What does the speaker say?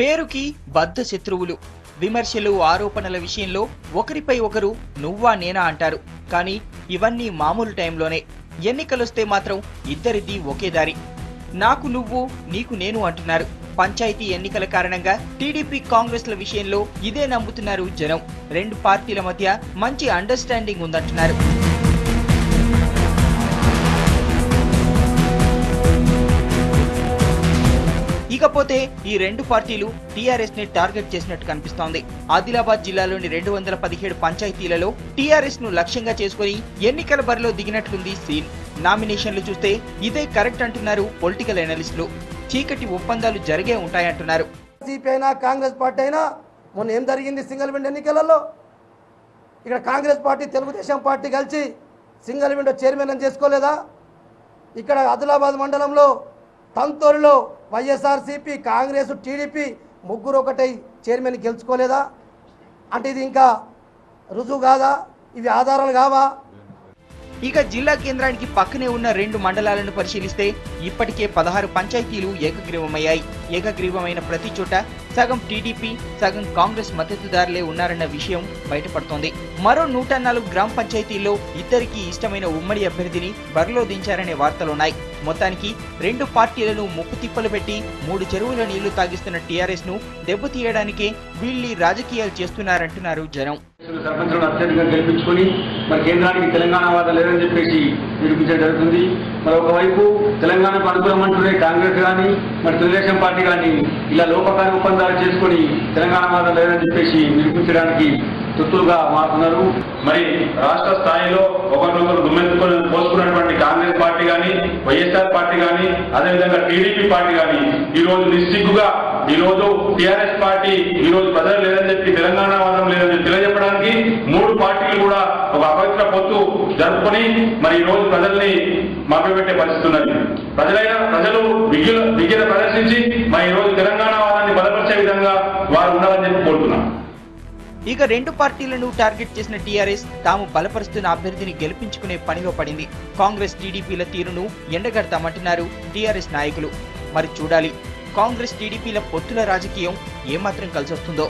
పేరుకి బద్ధ శత్రువులు. విమర్శలు ఆరోపణల విషయంలో ఒకరిపై ఒకరు నువ్వా నేనా అంటారు. కానీ ఇవన్నీ మామూలు టైంలోనే. ఎన్నికలొస్తే మాత్రం ఇద్దరిది ఒకే దారి. నాకు నువ్వు నీకు నేను అంటున్నారు. పంచాయతీ ఎన్నికల కారణంగా టీడీపీ కాంగ్రెస్ల విషయంలో ఇదే నమ్ముతున్నారు జనం. రెండు పార్టీల మధ్య మంచి అండర్స్టాండింగ్ ఉందంటున్నారు. ఇకపోతే ఈ రెండు పార్టీలు టీఆర్ఎస్ ని టార్గెట్ చేసినట్టు కనిపిస్తోంది. ఆదిలాబాద్ జిల్లాలోని 217 పంచాయతీలలో టీఆర్ఎస్ ను లక్ష్యంగా చేసుకుని ఎన్నికల బరిలో దిగినట్లుంది సీన్. నామినేషన్లు చూస్తే ఇదే కరెక్ట్ అంటున్నారు పొలిటికల్ అనలిస్టులు. చీకటి ఒప్పందాలు జరిగే ఉంటాయంటున్నారు. కాంగ్రెస్ పార్టీ అయినా మొన్న ఏం జరిగింది సింగిల్ విండో ఎన్నికలలో? ఇక్కడ కాంగ్రెస్ పార్టీ తెలుగుదేశం పార్టీ కలిసి సింగిల్ విండో చైర్మన్ అని చేసుకోలేదా? ఇక్కడ ఆదిలాబాద్ మండలంలో తంతూరులో వైఎస్ఆర్సీపీ కాంగ్రెస్ టీడీపీ ముగ్గురు ఒకటై చైర్మన్ గెలుచుకోలేదా? అంటే ఇది ఇంకా రుజువు కాదా? ఇవి ఆధారాలు కావా? ఇక జిల్లా కేంద్రానికి పక్కనే ఉన్న రెండు మండలాలను పరిశీలిస్తే ఇప్పటికే 16 పంచాయతీలు ఏకగ్రీవమయ్యాయి. ఏకగ్రీవమైన ప్రతి చోట సగం టీడీపీ సగం కాంగ్రెస్ మద్దతుదారులే ఉన్నారన్న విషయం బయటపడుతోంది. మరో 104 గ్రామ పంచాయతీల్లో ఇద్దరికి ఇష్టమైన ఉమ్మడి అభ్యర్థిని బరిలో దించారనే వార్తలున్నాయి. మొత్తానికి రెండు పార్టీలను ముప్పు తిప్పలు పెట్టి 3 చెరువుల నీళ్లు తాగిస్తున్న టీఆర్ఎస్ ను దెబ్బతీయడానికే వీళ్ళీ రాజకీయాలు చేస్తున్నారంటున్నారు జనం. సర్పంచులను అత్యధికంగా గెలిపించుకొని మరి కేంద్రానికి తెలంగాణ వాదం లేదని చెప్పేసి నిరూపించడం జరుగుతుంది. మరి ఒకవైపు తెలంగాణకు అనుకూలం అంటూనే కాంగ్రెస్ కానీ మరి తెలుగుదేశం పార్టీ కానీ ఇలా లోపకారి ఒప్పందాలు చేసుకొని తెలంగాణ వాదం లేదని చెప్పేసి నిరూపించడానికి తొత్తులుగా మారుతున్నారు. మరి రాష్ట్ర స్థాయిలో ఒకరినొకరు దుమ్మెత్తుకొని పోసుకున్నటువంటి కాంగ్రెస్ పార్టీ కానీ వైఎస్ఆర్ పార్టీ కానీ అదేవిధంగా టీడీపీ పార్టీ కానీ ఈ రోజు నిస్సిగ్గుగా ఈ రోజు టీఆర్ఎస్ పార్టీ ఈ రోజు ప్రజలు లేదని చెప్పి తెలంగాణ వాదం లేదని తెలియజెప్పడానికి 3 పార్టీలు కూడా ఒక అపవిత్ర పొత్తు జరుపుకొని మరి ఈ రోజు ప్రజల్ని మభ్యపెట్టే పరిస్థితి ఉన్నది. ప్రజలు విజ్ఞత ప్రదర్శించి మరి ఈ రోజు తెలంగాణ వాదాన్ని బలపరిచే విధంగా వారు ఉండాలని చెప్పి కోరుతున్నాం. ఇక రెండు పార్టీలను టార్గెట్ చేసిన టీఆర్ఎస్ తాము బలపరుస్తున్న అభ్యర్థిని గెలిపించుకునే పనిలో పడింది. కాంగ్రెస్ టీడీపీల తీరును ఎండగడతామంటున్నారు టీఆర్ఎస్ నాయకులు. మరి చూడాలి కాంగ్రెస్ టీడీపీల పొత్తుల రాజకీయం ఏమాత్రం కలిసొస్తుందో.